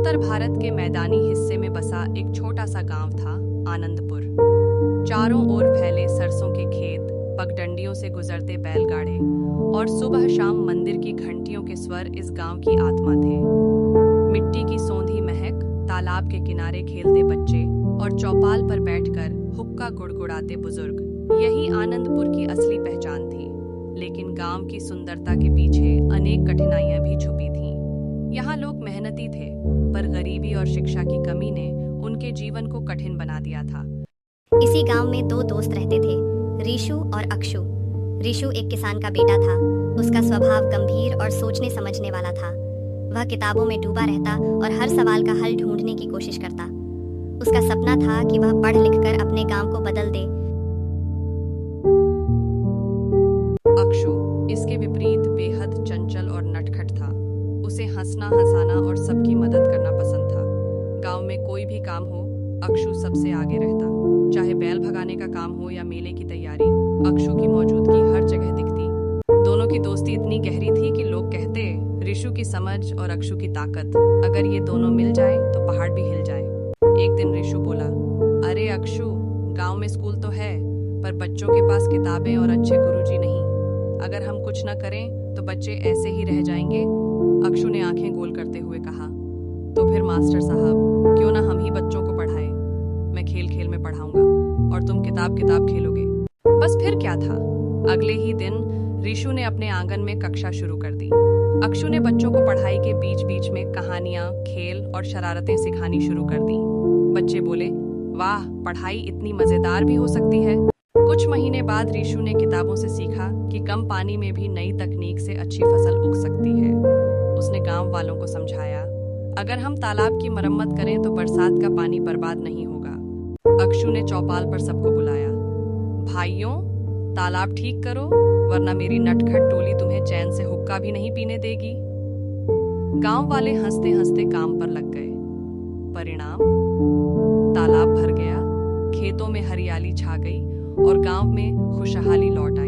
उत्तर भारत के मैदानी हिस्से में बसा एक छोटा सा गांव था, आनंदपुर। चारों ओर फैले सरसों के खेत, पगडंडियों से गुजरते बैलगाड़े और सुबह शाम मंदिर की घंटियों के स्वर इस गांव की आत्मा थे। मिट्टी की सौंधी महक, तालाब के किनारे खेलते बच्चे और चौपाल पर बैठकर हुक्का गुड़गुड़ाते बुजुर्ग, यही आनंदपुर की असली पहचान थी। लेकिन गांव की सुंदरता के पीछे अनेक कठिनाइयां भी छुपी थीं। यहाँ लोग मेहनती थे, पर गरीबी और शिक्षा की कमी ने उनके जीवन को कठिन बना दिया था। इसी गांव में दो दोस्त रहते थे, ऋषु और अक्षु। ऋषु एक किसान का बेटा था। उसका स्वभाव गंभीर और सोचने समझने वाला था। वह किताबों में डूबा रहता और हर सवाल का हल ढूंढने की कोशिश करता। उसका सपना था कि वह पढ़ लिखकर अपने गांव को बदल दे। अक्षु इसके विपरीत बेहद चंचल और नटखट था। उसे हंसना, हंसाना और सबकी मदद करना पसंद था। गांव में कोई भी काम हो, अक्षु सबसे आगे रहता। चाहे बैल भगाने का काम हो या मेले की तैयारी, अक्षु की मौजूदगी हर जगह दिखती। दोनों की दोस्ती इतनी गहरी थी कि लोग कहते, ऋषु की समझ और अक्षु की ताकत, अगर ये दोनों मिल जाए तो पहाड़ भी हिल जाए। एक दिन ऋषु बोला, अरे अक्षु, गांव में स्कूल तो है, पर बच्चों के पास किताबें और अच्छे गुरुजी नहीं। अगर हम कुछ न करें तो बच्चे ऐसे ही रह जाएंगे। अक्षु ने आंखें गोल करते हुए कहा, तो फिर मास्टर साहब, क्यों ना हम ही बच्चों को पढ़ाएं? मैं खेल खेल में पढ़ाऊंगा और तुम किताब किताब खेलोगे। बस फिर क्या था, अगले ही दिन ऋषु ने अपने आंगन में कक्षा शुरू कर दी। अक्षु ने बच्चों को पढ़ाई के बीच बीच में कहानियां, खेल और शरारतें सिखानी शुरू कर दी। बच्चे बोले, वाह, पढ़ाई इतनी मजेदार भी हो सकती है। कुछ महीने बाद ऋषु ने किताबों से सीखा कि कम पानी में भी नई तकनीक से अच्छी फसल उग सकती है। उसने गांव वालों को समझाया, अगर हम तालाब की मरम्मत करें तो बरसात का पानी बर्बाद नहीं होगा। अक्षु ने चौपाल पर सबको बुलाया, भाइयों, तालाब ठीक करो, वरना मेरी नटखट टोली तुम्हें चैन से हुक्का भी नहीं पीने देगी। गांव वाले हंसते हंसते काम पर लग गए। परिणाम, तालाब भर गया, खेतों में हरियाली छा गई और गांव में खुशहाली लौट आई।